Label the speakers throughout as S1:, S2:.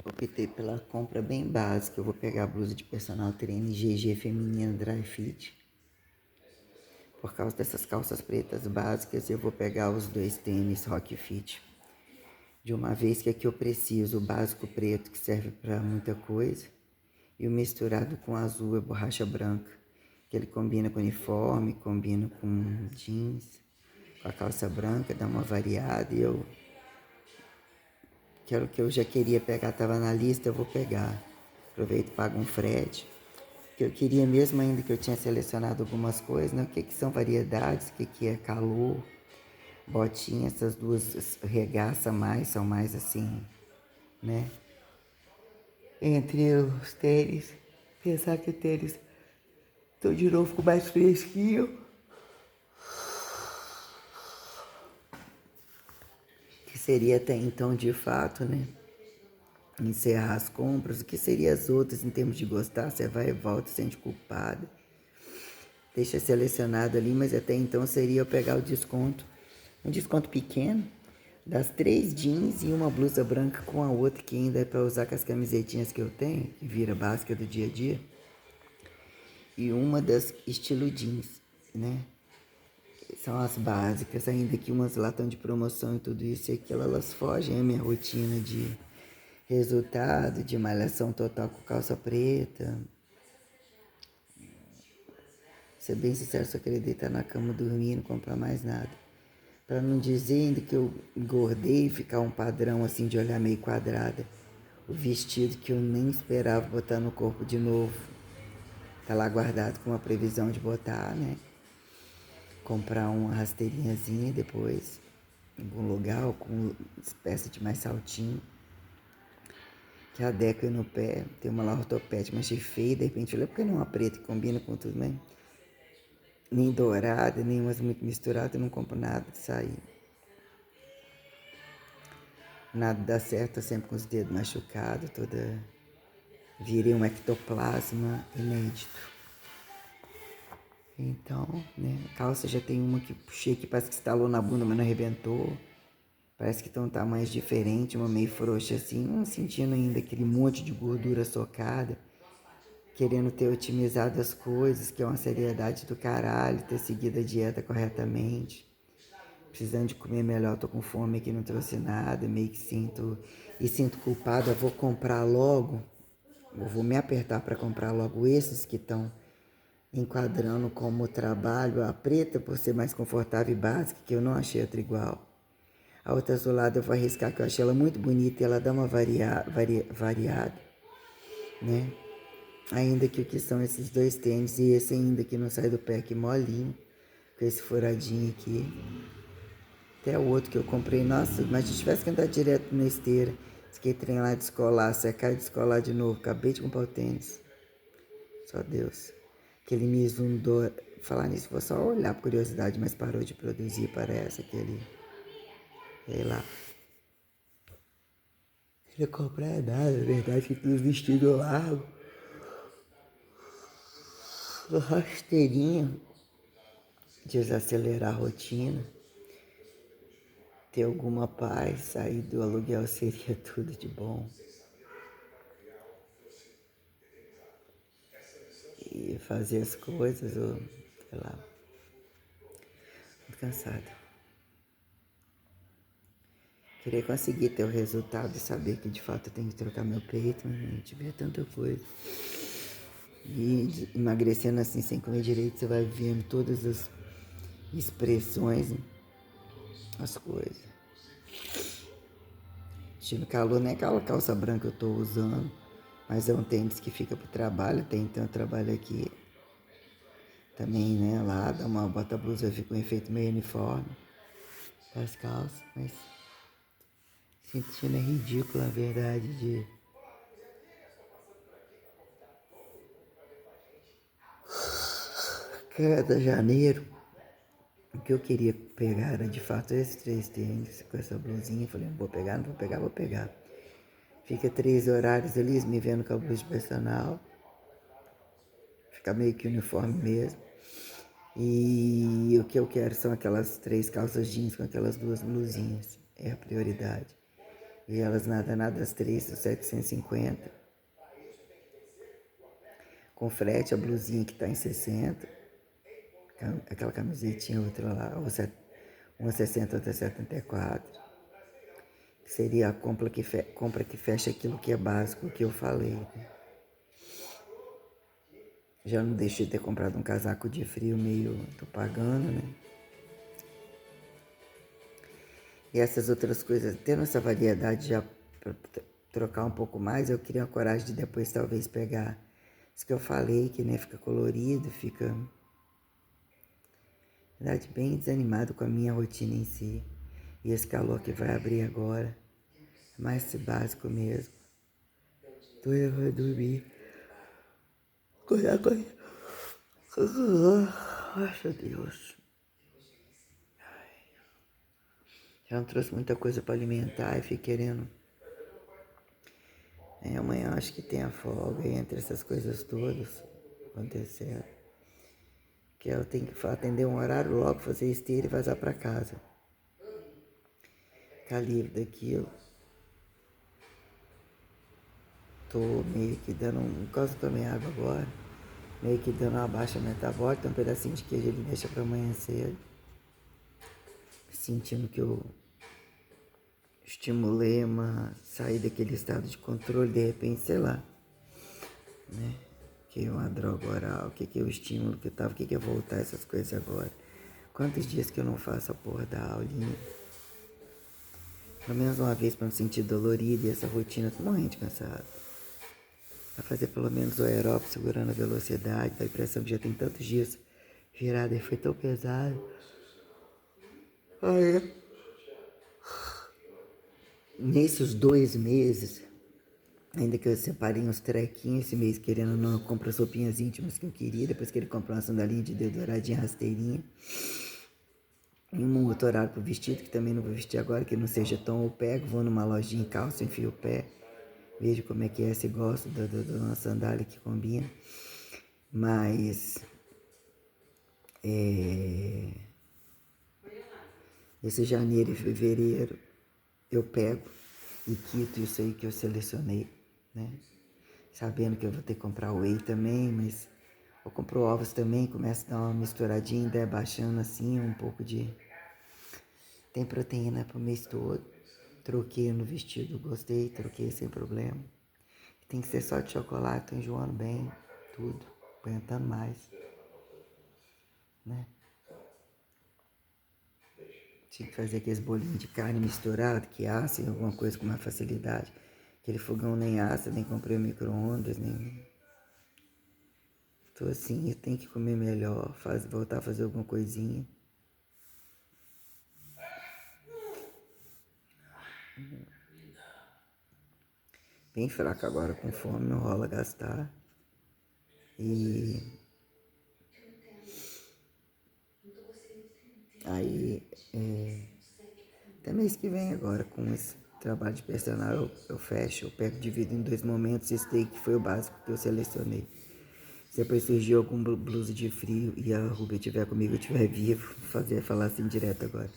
S1: optei pela compra bem básica. Eu vou pegar a blusa de personal trainer GG feminina dry fit. Por causa dessas calças pretas básicas, eu vou pegar os dois tênis Rock Fit. De uma vez que aqui eu preciso o básico preto, que serve para muita coisa, e o misturado com azul é borracha branca, que ele combina com uniforme, combina com jeans, com a calça branca, dá uma variada. E eu quero que eu já queria pegar, estava na lista, eu vou pegar. Aproveito e pago um frete. Que eu queria mesmo, ainda que eu tinha selecionado algumas coisas, né? O que são variedades, o que é calor, botinha, essas duas regaça mais, são mais assim, né? Entre os tênis, pensar que o tênis tô de novo com mais fresquinho, que seria até então de fato, né? Encerrar as compras, o que seria as outras em termos de gostar, você vai e volta, sente culpada. Deixa selecionado ali, mas até então seria eu pegar o desconto, um desconto pequeno, das 3 jeans e uma blusa branca com a outra, que ainda é para usar com as camisetinhas que eu tenho, que vira básica do dia a dia, e uma das estilo jeans, né? São as básicas, ainda que umas lá estão de promoção e tudo isso e aquilo, elas fogem a minha rotina de resultado, de malhação total com calça preta. Ser bem sincero, só queria deitar na cama dormir, não comprar mais nada. Para não dizer ainda que eu engordei e ficar um padrão assim de olhar meio quadrada. O vestido que eu nem esperava botar no corpo de novo. Tá lá guardado com uma previsão de botar, né? Comprar uma rasteirinhazinha depois, em algum lugar, com uma espécie de mais saltinho. Que adequa no pé. Tem uma lá ortopédica, mas achei feia. De repente eu falei, por que não uma preta que combina com tudo mesmo? Nem dourada, nem umas muito misturadas, eu não compro nada de sair. Nada dá certo, tô sempre com os dedos machucados, toda... Virei um ectoplasma inédito. Então, né, a calça já tem uma que puxei que parece que estalou na bunda, mas não arrebentou. Parece que tem um tamanho diferente, uma meio frouxa assim, não sentindo ainda aquele monte de gordura socada. Querendo ter otimizado as coisas, que é uma seriedade do caralho, ter seguido a dieta corretamente. Precisando de comer melhor, tô com fome aqui, não trouxe nada, meio que sinto culpada, vou comprar logo, eu vou me apertar para comprar logo esses que estão enquadrando como trabalho, a preta por ser mais confortável e básica, que eu não achei outra igual. A outra azulada eu vou arriscar, que eu achei ela muito bonita e ela dá uma variada, né? Ainda que o que são esses dois tênis e esse ainda que não sai do pé, que molinho, com esse furadinho aqui. Até o outro que eu comprei, nossa, mas se tivesse que andar direto na esteira, fiquei trem lá descolar, secar e descolar de novo, acabei de comprar o tênis. Só Deus. Aquele Mizuno, falar nisso, vou só olhar por curiosidade, mas parou de produzir, parece aquele, sei lá. Não ia comprar nada, na verdade, que tudo vestido largo. Rasteirinho, desacelerar a rotina, ter alguma paz, sair do aluguel seria tudo de bom. E fazer as coisas, ou sei lá, muito cansada. Queria conseguir ter o resultado e saber que de fato eu tenho que trocar meu peito, mas não tiver tanta coisa. E emagrecendo assim, sem comer direito, você vai vendo todas as expressões, as coisas. Tive calor, nem aquela calça branca que eu tô usando, mas é um tênis que fica pro trabalho, até então eu trabalho aqui também, né, lá, bota a blusa, fica um efeito meio uniforme, das calças, mas sentindo é ridículo a verdade de cada janeiro. O que eu queria pegar era de fato esses 3 tênis com essa blusinha. Eu falei, não vou pegar, não vou pegar, vou pegar. Fica 3 horários ali, me vendo com a blusa de personal. Fica meio que uniforme mesmo. E o que eu quero são aquelas 3 calças jeans com aquelas 2 blusinhas. É a prioridade. E elas nada as três, 750. Com frete, a blusinha que tá em 60. Aquela camisetinha, outra lá, uma 60, outra 74. Que seria a compra que fecha aquilo que é básico que eu falei. Né? Já não deixei de ter comprado um casaco de frio meio, tô pagando, né? E essas outras coisas, tendo essa variedade já para trocar um pouco mais, eu queria a coragem de depois talvez pegar isso que eu falei, que né, fica colorido, fica, na verdade, bem desanimado com a minha rotina em si. E esse calor que vai abrir agora, mais básico mesmo. Tô indo dormir. Correr. Nossa Deus. Já não trouxe muita coisa para alimentar e fiquei querendo. Amanhã acho que tem a folga entre essas coisas todas acontecendo. Que eu tenho que atender um horário logo, fazer esteira e vazar para casa. Ficar livre daquilo. Tô meio que dando quase tomei água agora. Meio que dando uma baixa metabólica, tem um pedacinho de queijo ele deixa para amanhã cedo. Sentindo que eu estimulei sair daquele estado de controle, de repente, sei lá, né? Que é uma droga oral, o que é o estímulo que eu tava, o que é voltar essas coisas agora. Quantos dias que eu não faço a porra da aulinha? Pelo menos uma vez pra não sentir dolorido e essa rotina, tô morrendo de cansado. Vai fazer pelo menos o aeróbico segurando a velocidade, dá a impressão que já tem tantos dias virado e foi tão pesado. Aí, nesses 2 meses, ainda que eu separei uns trequinhos esse mês, querendo ou não, eu compro as roupinhas íntimas que eu queria, depois que ele comprou uma sandalinha de dedo douradinha, rasteirinha. E um outro horário pro vestido, que também não vou vestir agora, que não seja tão, eu pego, vou numa lojinha em calça, enfio o pé, vejo como é que é, se gosto de uma sandália que combina. Mas, esse janeiro e fevereiro, eu pego e quito isso aí que eu selecionei, né? Sabendo que eu vou ter que comprar whey também, mas eu compro ovos também, começo a dar uma misturadinha, daí baixando assim um pouco de... Tem proteína pro mês todo. Troquei no vestido, gostei, troquei sem problema. Tem que ser só de chocolate, tô enjoando bem, tudo, aguentando mais, né? Tinha que fazer aqueles bolinhos de carne misturado, que assem alguma coisa com mais facilidade. Aquele fogão nem assa, nem comprei o micro-ondas, nem... Tô assim, eu tenho que comer melhor, voltar a fazer alguma coisinha. Bem fraco agora, com fome, não rola gastar. E aí, até mês que vem agora, com esse trabalho de personal, eu fecho, eu pego, divido em 2 momentos, esse daí que foi o básico que eu selecionei. Se depois surgiu algum blusa de frio e a Rubia estiver comigo, eu estiver vivo, falar assim direto agora.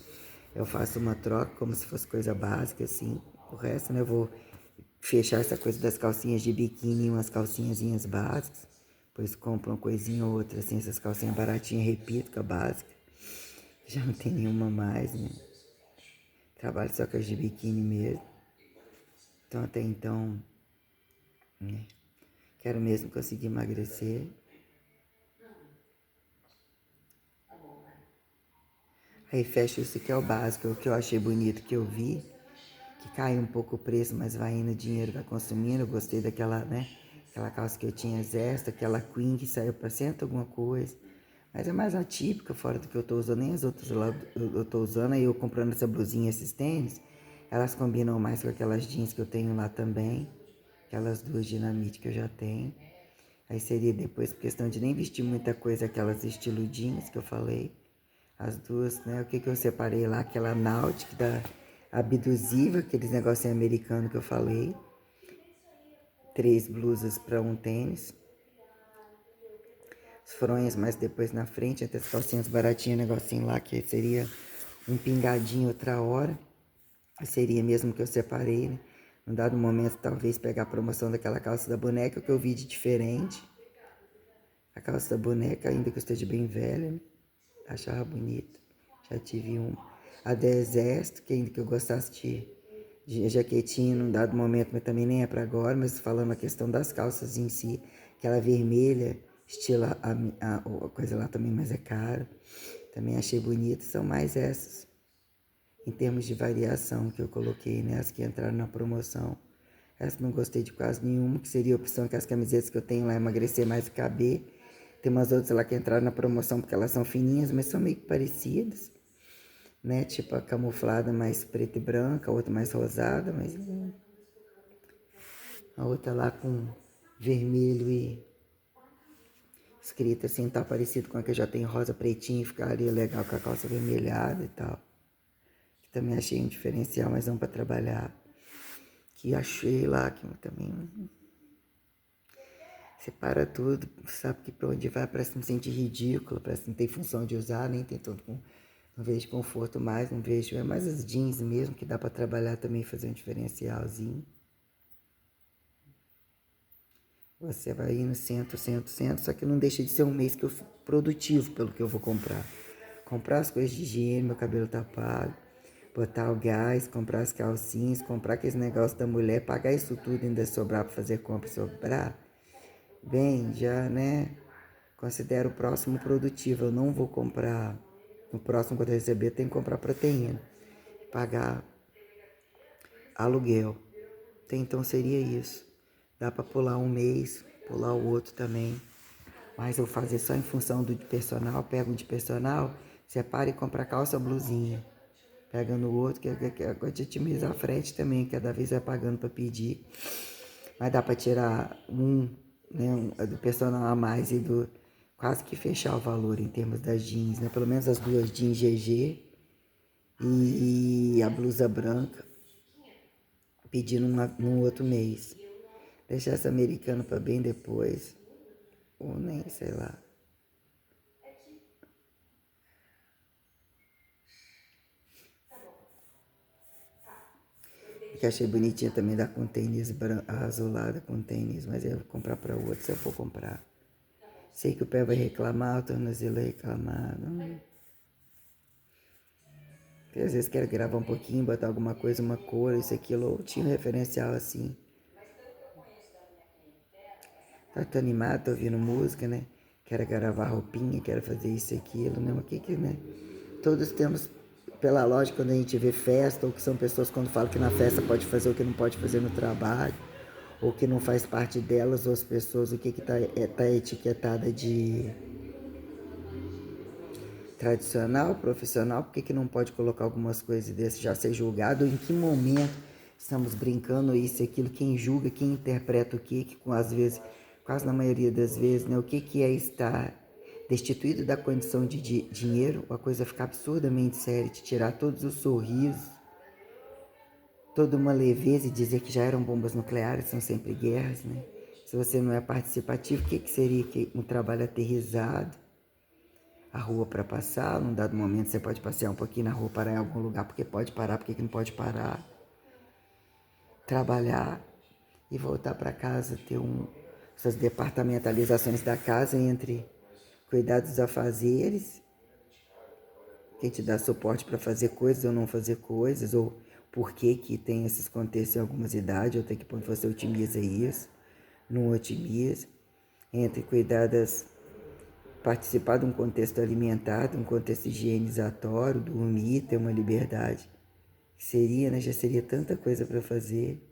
S1: Eu faço uma troca como se fosse coisa básica, assim. O resto, né, eu vou fechar essa coisa das calcinhas de biquíni e umas calcinhazinhas básicas. Depois compro uma coisinha ou outra, assim, essas calcinhas baratinhas, repito, com a básica. Já não tem nenhuma mais, né? Trabalho só com as de biquíni mesmo. Então, até então, né? Quero mesmo conseguir emagrecer. Aí fecho isso que é o básico, o que eu achei bonito que eu vi, que caiu um pouco o preço, mas vai indo, o dinheiro vai consumindo. Eu gostei daquela, né? Aquela calça que eu tinha exército, aquela queen que saiu para cento alguma coisa. Mas é mais atípica, fora do que eu tô usando, nem as outras lá eu tô usando. Aí eu comprando essa blusinha, esses tênis, elas combinam mais com aquelas jeans que eu tenho lá também. Aquelas duas dinamite que eu já tenho. Aí seria depois, por questão de nem vestir muita coisa, aquelas estilo jeans que eu falei. As duas, né? O que eu separei lá? Aquela Nautic da Abdusiva, aqueles negocinhos americanos que eu falei. 3 blusas para um tênis. As fronhas mais depois na frente, até as calcinhas baratinhas, negocinho lá, que seria um pingadinho outra hora. seria mesmo que eu separei, né? Num dado momento, talvez pegar a promoção daquela calça da boneca que eu vi de diferente. A calça da boneca, ainda que eu esteja bem velha, né? Achava bonita. Já tive uma. A do exército, que ainda que eu gostasse de jaquetinha num dado momento, mas também nem é para agora, mas falando a questão das calças em si, aquela vermelha, estilo a coisa lá também, mas é cara. Também achei bonita, são mais essas. Em termos de variação que eu coloquei, né? As que entraram na promoção. Essa não gostei de quase nenhuma, que seria a opção que as camisetas que eu tenho lá emagrecer mais e caber. Tem umas outras lá que entraram na promoção porque elas são fininhas, mas são meio que parecidas, né? Tipo a camuflada mais preta e branca, a outra mais rosada, mas a outra lá com vermelho e escrita assim, tá parecido com a que eu já tenho rosa pretinho, ficaria legal com a calça vermelhada e tal. Que também achei um diferencial, mas não para trabalhar. Que achei lá, que também separa tudo, sabe que pra onde vai parece me sentir ridícula, parece que não tem função de usar, nem tem todo, não vejo conforto mais, não vejo, é mais as jeans mesmo, que dá pra trabalhar também, fazer um diferencialzinho. Você vai indo centro, só que não deixa de ser um mês que eu fico produtivo pelo que eu vou comprar. Comprar as coisas de higiene, meu cabelo tá pago, botar o gás, comprar as calcinhas, comprar aqueles negócios da mulher, pagar isso tudo, ainda sobrar pra fazer compra, sobrar. Bem, já, né, considero o próximo produtivo. Eu não vou comprar, no próximo quando eu receber, eu tenho que comprar proteína, pagar aluguel. Então seria isso. Dá para pular um mês, pular o outro também. Mas eu fazer só em função do de personal, pego um de personal, separa e compra calça, blusinha. Pega no outro, que a coisa de otimizar a frete também, cada vez vai pagando para pedir. Mas dá para tirar né, do personal a mais e do quase que fechar o valor em termos das jeans, né? Pelo menos as duas jeans GG e a blusa branca, pedindo no outro mês. Deixar essa americana para bem depois, ou nem, sei lá. Que achei bonitinha também da com tênis azulada com tênis, mas eu vou comprar para outro se eu for comprar. Sei que o pé vai reclamar, o tornozelo vai reclamar. Não. Porque às vezes quero gravar um pouquinho, botar alguma coisa, uma cor, isso, aquilo, ou tinha um referencial assim. Tô animado, tô ouvindo música, né? Quero gravar roupinha, quero fazer isso e aquilo, né? O que, né? Todos temos, pela lógica, quando a gente vê festa, ou que são pessoas quando falam que na festa pode fazer o que não pode fazer no trabalho, ou que não faz parte delas, ou as pessoas, o que tá etiquetada de tradicional, profissional, por que não pode colocar algumas coisas desse já ser julgado? Em que momento estamos brincando isso e aquilo? Quem julga, quem interpreta o que com às vezes, quase na maioria das vezes, né? O que é estar destituído da condição de dinheiro? A coisa fica absurdamente séria, te tirar todos os sorrisos, toda uma leveza e dizer que já eram bombas nucleares, são sempre guerras, né? Se você não é participativo, o que seria um trabalho aterrissado? A rua para passar, num dado momento você pode passear um pouquinho na rua, parar em algum lugar, porque pode parar, porque não pode parar. Trabalhar e voltar para casa, ter essas departamentalizações da casa entre cuidar dos afazeres, quem te dá suporte para fazer coisas ou não fazer coisas, ou por que tem esses contextos em algumas idades, ou até que ponto você otimiza isso, não otimiza, entre cuidar participar de um contexto alimentar, de um contexto higienizatório, dormir, ter uma liberdade. Seria, né? Já seria tanta coisa para fazer.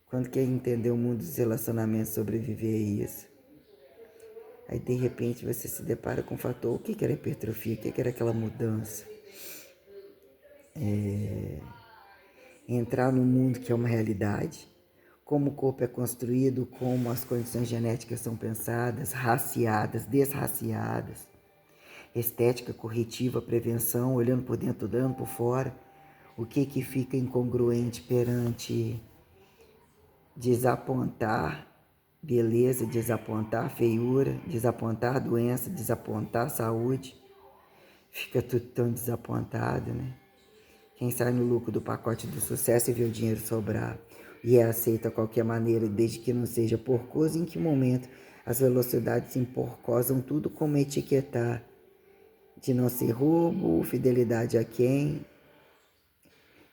S1: Quando quer entender o mundo dos relacionamentos, sobreviver a isso. Aí, de repente, você se depara com o fator, o que era hipertrofia, o que era aquela mudança. Entrar num mundo que é uma realidade, como o corpo é construído, como as condições genéticas são pensadas, raciadas, desraciadas, estética corretiva, prevenção, olhando por dentro, olhando por fora, o que fica incongruente perante desapontar beleza, desapontar feiura, desapontar doença, desapontar saúde, fica tudo tão desapontado, né? Quem sai no lucro do pacote do sucesso e vê o dinheiro sobrar e é aceito a qualquer maneira, desde que não seja porcoso, em que momento as velocidades emporcosam tudo como etiquetar, de não ser roubo, fidelidade a quem,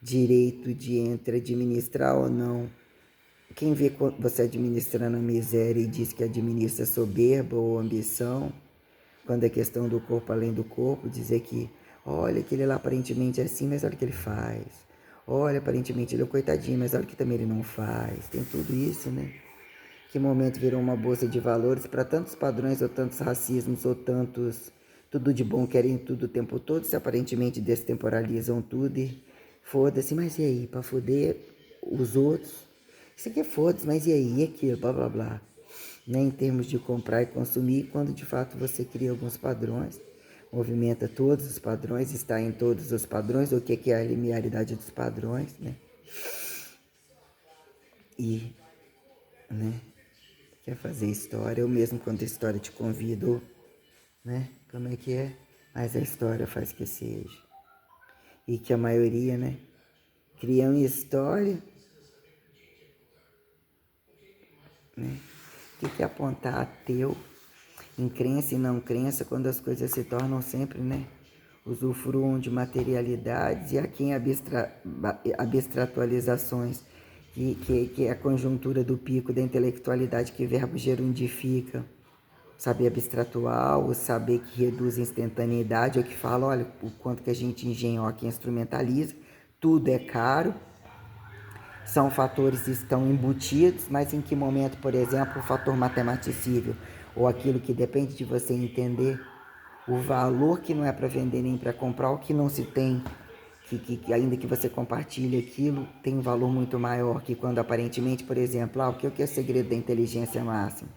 S1: direito de entre administrar ou não. Quem vê você administrando a miséria e diz que administra soberba ou ambição, quando é questão do corpo além do corpo, dizer que, olha, que ele lá aparentemente é assim, mas olha o que ele faz. Olha, aparentemente ele é um coitadinho, mas olha o que também ele não faz. Tem tudo isso, né? Que momento virou uma bolsa de valores para tantos padrões ou tantos racismos ou tantos tudo de bom querem tudo o tempo todo, se aparentemente destemporalizam tudo e foda-se, mas e aí, para foder os outros? Isso aqui é foda-se, mas e aí, e aquilo, blá blá blá. Né? Em termos de comprar e consumir, quando de fato você cria alguns padrões, movimenta todos os padrões, está em todos os padrões, o que é a linearidade dos padrões, né? E, né? Quer fazer história, ou mesmo quando a história te convida, né? Como é que é? Mas a história faz que seja. E que a maioria, né? Criam história, né? O que é apontar ateu em crença e não crença quando as coisas se tornam sempre, né? Usufruam de materialidades e aqui em abstratualizações, que é a conjuntura do pico da intelectualidade que verbo gerundifica. Saber abstratuar, o saber que reduz a instantaneidade, é o que fala, olha, o quanto que a gente engenhoca e instrumentaliza, tudo é caro, são fatores que estão embutidos, mas em que momento, por exemplo, o fator matematicível, ou aquilo que depende de você entender o valor que não é para vender nem para comprar, o que não se tem, que ainda que você compartilhe aquilo, tem um valor muito maior que quando aparentemente, por exemplo, o que é o segredo da inteligência máxima?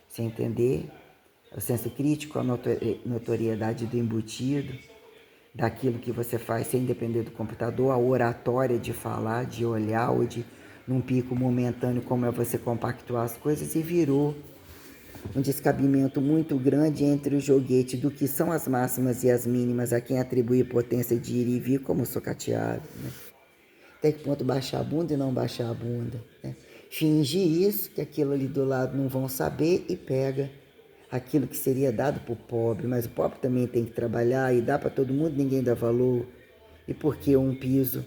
S1: Você entender o senso crítico, a notoriedade do embutido, daquilo que você faz sem depender do computador, a oratória de falar, de olhar ou de, num pico momentâneo, como é você compactuar as coisas, e virou um descabimento muito grande entre o joguete do que são as máximas e as mínimas a quem atribui potência de ir e vir, como socateado, né? Até que ponto baixar a bunda e não baixar a bunda, né? Fingir isso, que aquilo ali do lado não vão saber e pega aquilo que seria dado para o pobre, mas o pobre também tem que trabalhar e dá para todo mundo, ninguém dá valor. E por que um piso,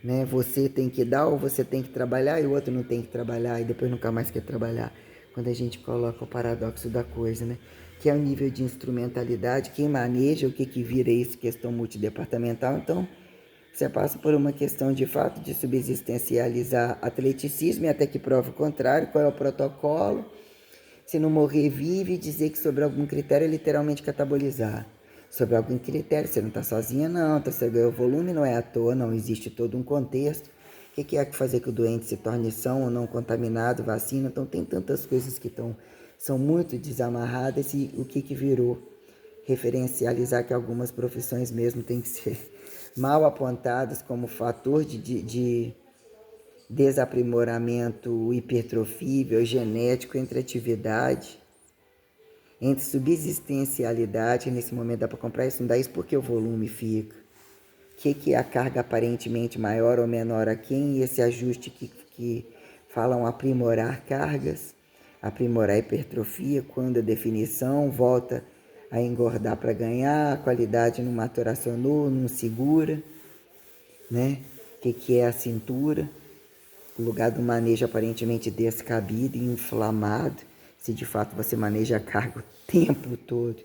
S1: né? Você tem que dar ou você tem que trabalhar e o outro não tem que trabalhar e depois nunca mais quer trabalhar. Quando a gente coloca o paradoxo da coisa, né? Que é o nível de instrumentalidade, quem maneja, o que vira isso, questão multidepartamental. Então, você passa por uma questão de fato de subsistencializar atleticismo e até que prova o contrário, qual é o protocolo. Se não morrer, vive, dizer que sobre algum critério é literalmente catabolizar. Sobre algum critério, você não está sozinha, não, você ganhou volume, não é à toa, não, existe todo um contexto. O que é que fazer que o doente se torne são ou não contaminado, vacina? Então tem tantas coisas que são muito desamarradas e o que virou referencializar que algumas profissões mesmo têm que ser mal apontadas como fator de desaprimoramento hipertrofível, genético entre atividade, entre subsistencialidade, nesse momento dá para comprar isso, não dá isso porque o volume fica. O que é a carga aparentemente maior ou menor a quem? E esse ajuste que falam aprimorar cargas, aprimorar a hipertrofia, quando a definição volta a engordar para ganhar, a qualidade não maturacionou, não segura, né? O que é a cintura? O lugar do manejo aparentemente descabido e inflamado, se de fato você maneja a carga o tempo todo.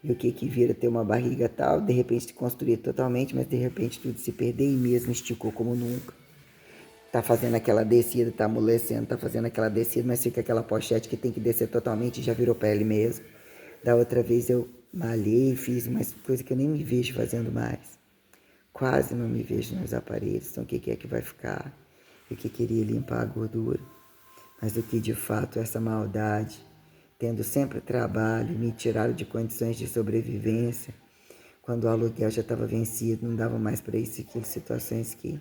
S1: E o que vira ter uma barriga tal, de repente se construir totalmente, mas de repente tudo se perder e mesmo esticou como nunca. Tá fazendo aquela descida, tá amolecendo, tá fazendo aquela descida, mas fica aquela pochete que tem que descer totalmente e já virou pele mesmo. Da outra vez eu malhei, fiz umas coisas que eu nem me vejo fazendo mais. Quase não me vejo nos aparelhos, então o que é que vai ficar? Eu que queria limpar a gordura, mas o que de fato essa maldade, tendo sempre trabalho, me tiraram de condições de sobrevivência, quando o aluguel já estava vencido, não dava mais para isso e aquilo, situações que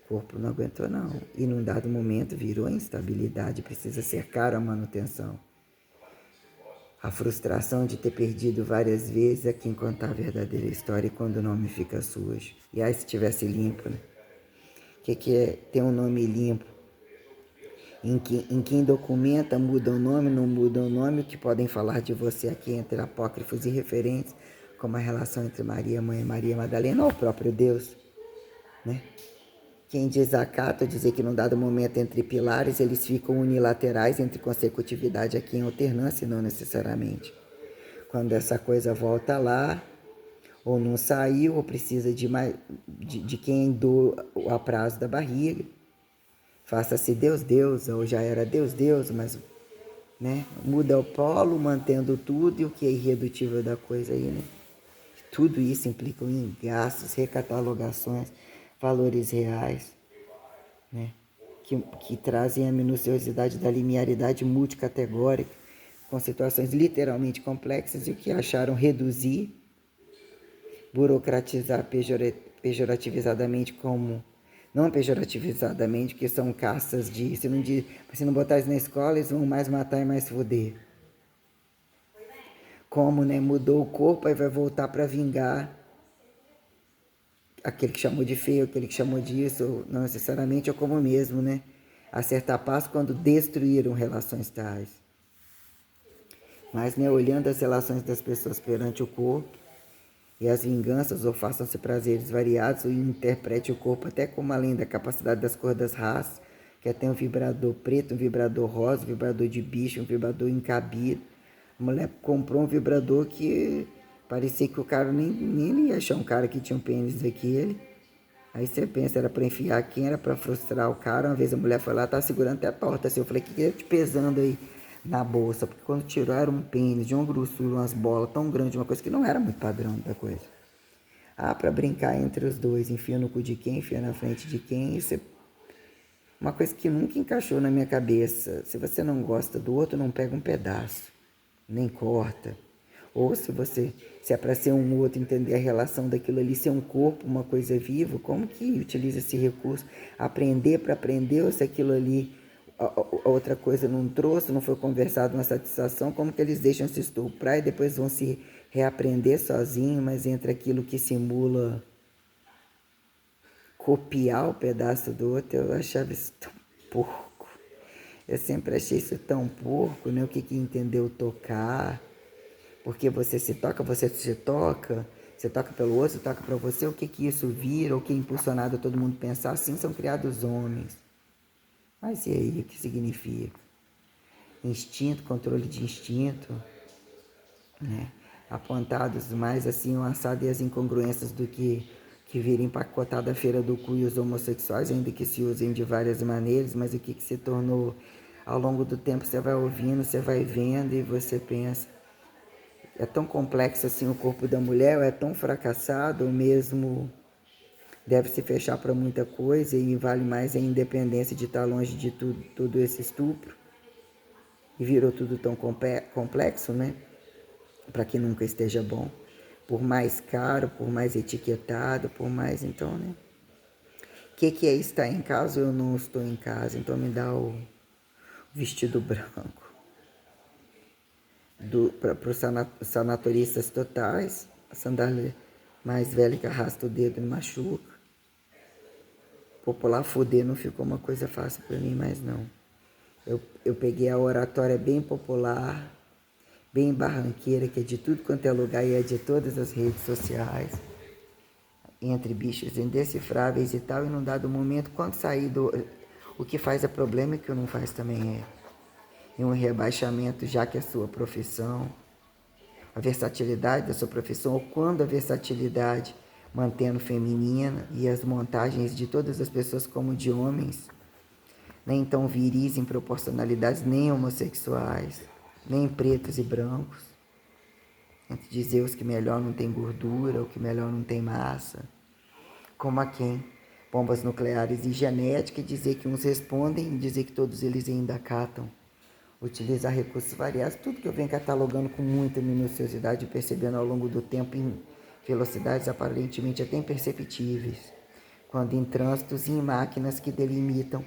S1: o corpo não aguentou não. E num dado momento virou instabilidade, precisa ser caro a manutenção. A frustração de ter perdido várias vezes é quem contar a verdadeira história e quando o nome fica sujo. E aí se tivesse limpo, né? O que é ter um nome limpo? Em quem documenta, muda o nome, não muda o nome, o que podem falar de você aqui entre apócrifos e referentes, como a relação entre Maria, Mãe e Maria Madalena, ou o próprio Deus, né? Quem desacata, dizer que num dado momento entre pilares, eles ficam unilaterais entre consecutividade aqui em alternância, não necessariamente. Quando essa coisa volta lá, ou não saiu, ou precisa de quem do o aprazo da barriga, faça-se Deus, Deus, ou já era Deus, Deus, mas né, muda o polo, mantendo tudo, e o que é irredutível da coisa aí, né? Tudo isso implica em gastos, recatalogações, valores reais, né? Que trazem a minuciosidade da linearidade multicategórica, com situações literalmente complexas, e o que acharam reduzir, burocratizar pejorativizadamente como... Não pejorativizadamente, que são castas de... Se não botar isso na escola, eles vão mais matar e mais foder. Como, né? Mudou o corpo, aí vai voltar para vingar aquele que chamou de feio, aquele que chamou disso, não necessariamente, ou como mesmo, né? Acertar passo quando destruíram relações tais. Mas, né, olhando as relações das pessoas perante o corpo, e as vinganças, ou façam-se prazeres variados, ou interprete o corpo até como além da capacidade das cores das raças, que até um vibrador preto, um vibrador rosa, um vibrador de bicho, um vibrador encabido. A mulher comprou um vibrador que parecia que o cara nem ia achar um cara que tinha um pênis daquele. Aí você pensa, era para enfiar quem, era para frustrar o cara. Uma vez a mulher foi lá, tava segurando até a torta assim. Eu falei, que é te pesando aí na bolsa? Porque quando tirou era um pênis de uma grossura, umas bolas tão grandes, uma coisa que não era muito padrão da coisa. Ah, para brincar entre os dois, enfia no cu de quem, enfia na frente de quem, isso é uma coisa que nunca encaixou na minha cabeça. Se você não gosta do outro, não pega um pedaço, nem corta. Ou se é para ser um outro, entender a relação daquilo ali, ser um corpo, uma coisa viva, como que utiliza esse recurso? Aprender para aprender, ou se aquilo ali, a outra coisa não trouxe, não foi conversado, uma satisfação, como que eles deixam se estuprar e depois vão se reaprender sozinhos, mas entre aquilo que simula copiar o pedaço do outro, eu achava isso tão porco. Eu sempre achei isso tão porco, né? O que entendeu tocar? Porque você se toca você toca pelo outro, você toca para você, o que isso vira, o que é impulsionado a todo mundo pensar, assim são criados homens. Mas e aí, o que significa? Instinto, controle de instinto, né? Apontados mais assim o assado e as incongruências do que vira empacotado a feira do cu e os homossexuais, ainda que se usem de várias maneiras, mas o que se tornou ao longo do tempo, você vai ouvindo, você vai vendo e você pensa, é tão complexo assim o corpo da mulher, ou é tão fracassado, ou mesmo deve se fechar para muita coisa e vale mais a independência de estar longe de tudo esse estupro. E virou tudo tão complexo, né? Para que nunca esteja bom. Por mais caro, por mais etiquetado, por mais, então, né? O que é estar em casa ou eu não estou em casa? Então me dá o vestido branco. Para os sanatoristas totais, a sandália mais velha que arrasta o dedo e machuca. Popular foder não ficou uma coisa fácil para mim mais não. Eu peguei a oratória bem popular, bem barranqueira, que é de tudo quanto é lugar e é de todas as redes sociais, entre bichos indecifráveis e tal, e num dado momento, quando sair do... O que faz é problema e o que não faz também é. E um rebaixamento, já que é sua profissão, a versatilidade da sua profissão, ou quando a versatilidade mantendo feminina e as montagens de todas as pessoas como de homens, nem tão viris em proporcionalidades, nem homossexuais, nem pretos e brancos, entre dizer os que melhor não tem gordura, ou que melhor não tem massa, como a quem? Bombas nucleares e genética, e dizer que uns respondem e dizer que todos eles ainda acatam. Utilizar recursos variados, tudo que eu venho catalogando com muita minuciosidade e percebendo ao longo do tempo em velocidades aparentemente até imperceptíveis, quando em trânsitos e em máquinas que delimitam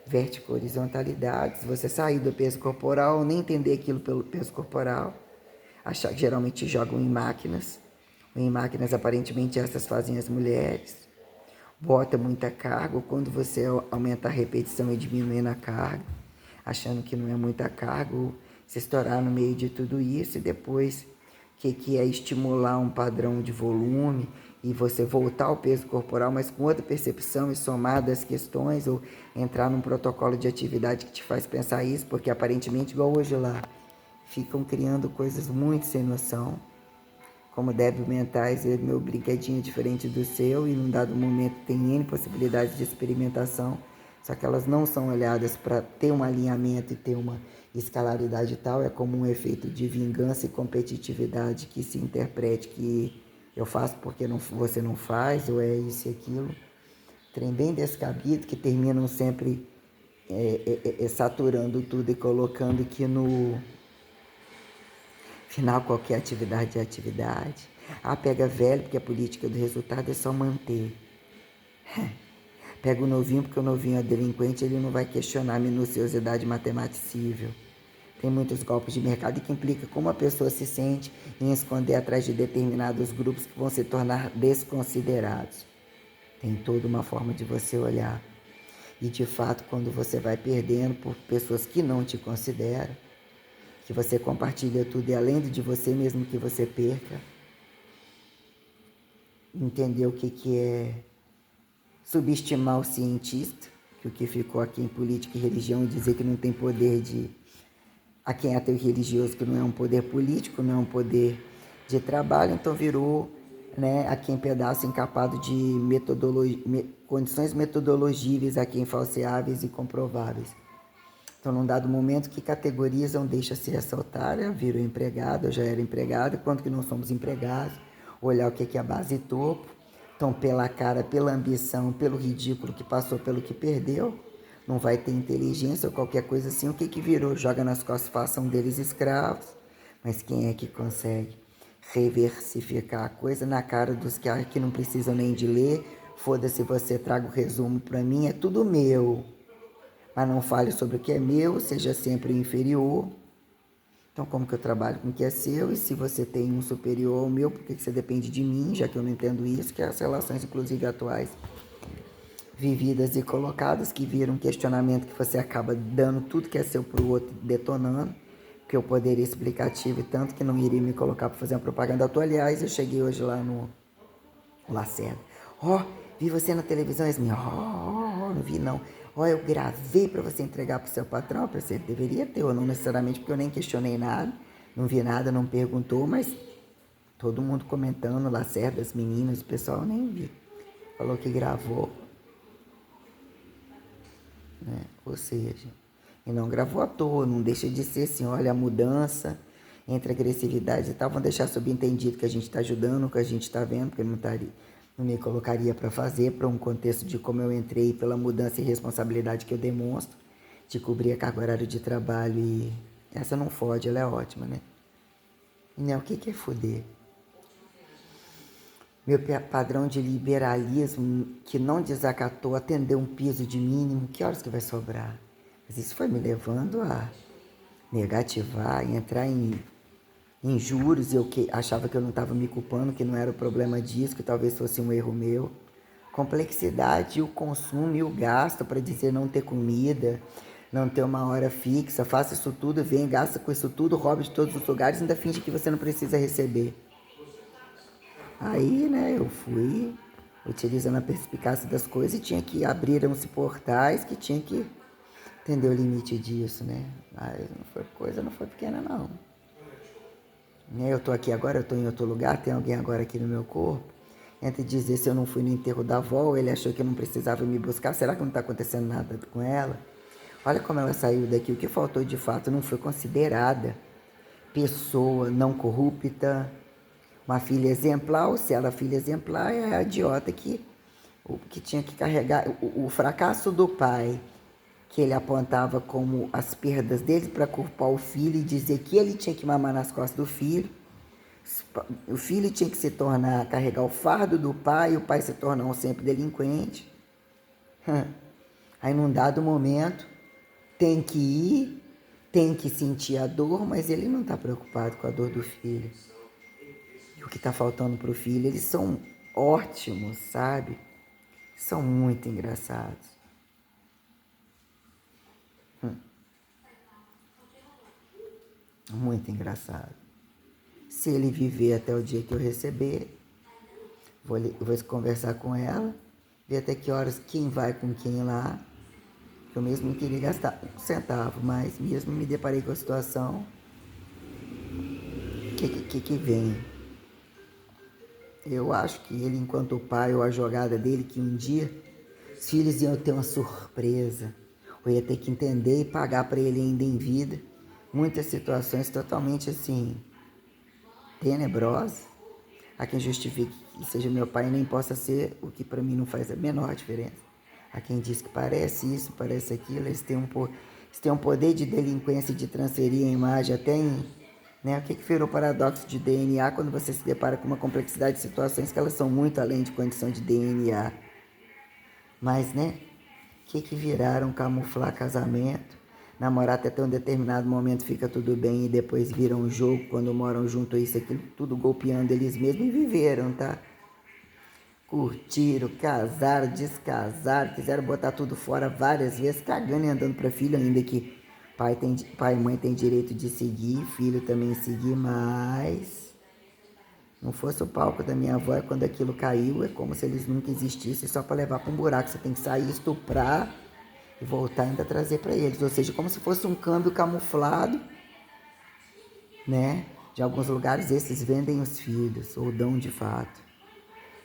S1: vertico-horizontalidades, você sair do peso corporal, nem entender aquilo pelo peso corporal, achar que geralmente jogam em máquinas, ou em máquinas aparentemente essas fazem as mulheres, bota muita carga, ou quando você aumenta a repetição e diminuindo a carga, achando que não é muita carga, ou se estourar no meio de tudo isso, e depois que é estimular um padrão de volume e você voltar ao peso corporal, mas com outra percepção e somar das questões, ou entrar num protocolo de atividade que te faz pensar isso, porque aparentemente, igual hoje lá, ficam criando coisas muito sem noção, como débil mentais, e meu brinquedinho é diferente do seu, e num dado momento tem N possibilidades de experimentação, só que elas não são olhadas para ter um alinhamento e ter uma escalaridade tal, é como um efeito de vingança e competitividade que se interprete que eu faço porque não, você não faz, ou é isso e aquilo. Trem bem descabido, que terminam sempre saturando tudo e colocando que no final qualquer atividade é atividade. Ah, pega velho, porque a política do resultado é só manter. Pega o novinho, porque o novinho é delinquente, ele não vai questionar a minuciosidade matematicível. Tem muitos golpes de mercado que implica como a pessoa se sente em esconder atrás de determinados grupos que vão se tornar desconsiderados. Tem toda uma forma de você olhar. E de fato, quando você vai perdendo por pessoas que não te consideram, que você compartilha tudo e além de você mesmo que você perca, entender o que é subestimar o cientista, que o que ficou aqui em política e religião, e dizer que não tem poder de... A quem é ateu religioso, que não é um poder político, não é um poder de trabalho, então virou, né, aqui em pedaço encapado de condições metodologíveis, aqui infalseáveis e comprováveis. Então, num dado momento, que categorizam, deixa-se ressaltar, eu viro empregado, eu já era empregado, quanto que não somos empregados, olhar o que é a base e topo. Então, pela cara, pela ambição, pelo ridículo que passou, pelo que perdeu, não vai ter inteligência ou qualquer coisa assim, o que virou? Joga nas costas, façam deles escravos. Mas quem é que consegue reversificar a coisa na cara dos que não precisam nem de ler? Foda-se, você traga o resumo para mim, é tudo meu. Mas não fale sobre o que é meu, seja sempre inferior. Então, como que eu trabalho com o que é seu? E se você tem um superior ao meu, por que você depende de mim, já que eu não entendo isso? Que é as relações, inclusive atuais, vividas e colocadas, que viram um questionamento que você acaba dando tudo que é seu para o outro, detonando, que eu poderia explicativo e tanto que não iria me colocar para fazer uma propaganda atual. Aliás, eu cheguei hoje lá no Lacerda. Vi você na televisão, Yasmin. Não vi não. Eu gravei para você entregar para o seu patrão. Você deveria ter, ou não necessariamente, porque eu nem questionei nada, não vi nada, não perguntou, mas todo mundo comentando, Lacerda, as meninas, o pessoal, eu nem vi. Falou que gravou, né? Ou seja, e não gravou à toa, não deixa de ser assim, olha a mudança entre agressividade e tal, vão deixar subentendido que a gente está ajudando, que a gente está vendo, porque não me colocaria para fazer, para um contexto de como eu entrei, pela mudança e responsabilidade que eu demonstro, de cobrir a carga horária de trabalho, e essa não fode, ela é ótima, né? E né, o que é foder? Meu padrão de liberalismo que não desacatou, atender um piso de mínimo, que horas que vai sobrar? Mas isso foi me levando a negativar e entrar em juros, e eu achava que eu não estava me culpando, que não era o problema disso, que talvez fosse um erro meu. Complexidade, o consumo e o gasto, para dizer não ter comida, não ter uma hora fixa, faça isso tudo, vem, gasta com isso tudo, roube de todos os lugares e ainda finge que você não precisa receber. Aí, né, eu fui utilizando a perspicácia das coisas e tinha que abriram-se portais que tinha que entender o limite disso, né? Mas não foi pequena não. Eu tô aqui agora, eu tô em outro lugar, tem alguém agora aqui no meu corpo. Entre dizer se eu não fui no enterro da avó, ele achou que eu não precisava me buscar, será que não tá acontecendo nada com ela? Olha como ela saiu daqui, o que faltou de fato não foi considerada pessoa não corrupta, uma filha exemplar, ou se ela é filha exemplar, é a idiota que tinha que carregar o fracasso do pai, que ele apontava como as perdas dele para culpar o filho e dizer que ele tinha que mamar nas costas do filho. O filho tinha que carregar o fardo do pai, e o pai se tornar um sempre delinquente. Aí num dado momento tem que ir tem que sentir a dor, mas ele não está preocupado com a dor do filho. E o que está faltando para o filho, eles são ótimos, sabe? São muito engraçados. Muito engraçado. Se ele viver até o dia que eu receber, vou conversar com ela, ver até que horas quem vai com quem lá. Eu mesmo não queria gastar um centavo, mas mesmo me deparei com a situação. O que vem? Eu acho que ele, enquanto pai, ou a jogada dele, que um dia os filhos iam ter uma surpresa. Eu ia ter que entender e pagar para ele ainda em vida. Muitas situações totalmente assim, tenebrosas. Há quem justifique que seja meu pai e nem possa ser, o que para mim não faz a menor diferença. Há quem diz que parece isso, parece aquilo, eles têm um poder de delinquência e de transferir a imagem até em... Né? O que virou paradoxo de DNA quando você se depara com uma complexidade de situações que elas são muito além de condição de DNA. Mas, né? O que viraram camuflar casamento? Namorar até um determinado momento fica tudo bem e depois viram um jogo quando moram junto, isso, aquilo, tudo golpeando eles mesmos e viveram, tá? Curtiram, casaram, descasaram, quiseram botar tudo fora várias vezes, cagando e andando para filho, ainda que pai e mãe têm direito de seguir, filho também seguir, mas não fosse o palco da minha avó, quando aquilo caiu, é como se eles nunca existissem, só para levar para um buraco, você tem que sair, estuprar e voltar ainda a trazer para eles, ou seja, como se fosse um câmbio camuflado, né? De alguns lugares esses vendem os filhos, ou dão de fato.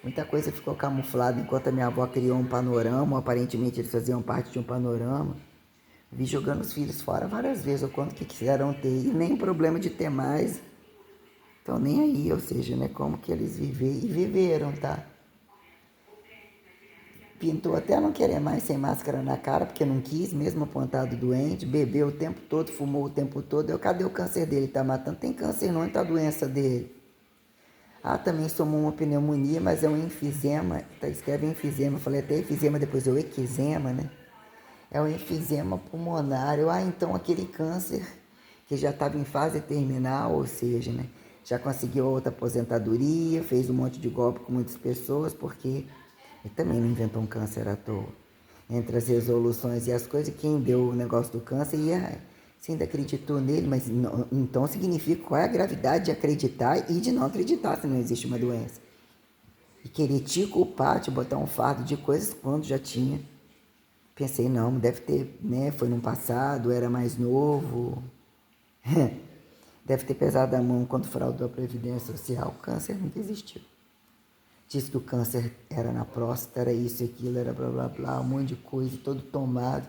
S1: Muita coisa ficou camuflada enquanto a minha avó criou um panorama, aparentemente eles faziam parte de um panorama. Vi jogando os filhos fora várias vezes, o quanto que quiseram ter, e nem problema de ter mais. Então nem aí, ou seja, né, como que eles viveram, tá? Pintou até não querer mais sem máscara na cara, porque não quis, mesmo apontado doente, bebeu o tempo todo, fumou o tempo todo. Cadê o câncer dele? Tá matando? Tem câncer não, tá a doença dele. Ah, também somou uma pneumonia, mas é um enfisema, tá, escreve enfisema, eu falei até enfisema, depois eu equisema, né? É um enfisema pulmonar. Então aquele câncer que já estava em fase terminal, ou seja, né? Já conseguiu outra aposentadoria, fez um monte de golpe com muitas pessoas, porque ele também não inventou um câncer à toa. Entre as resoluções e as coisas, quem deu o negócio do câncer ia... Você ainda acreditou nele, mas não, então significa qual é a gravidade de acreditar e de não acreditar se não existe uma doença. E querer te culpar, te botar um fardo de coisas quando já tinha. Pensei, não, deve ter, né? Foi no passado, era mais novo. Deve ter pesado a mão quando fraudou a Previdência Social. O câncer nunca existiu. Disse que o câncer era na próstata, era isso e aquilo, era blá blá blá, um monte de coisa, todo tomado.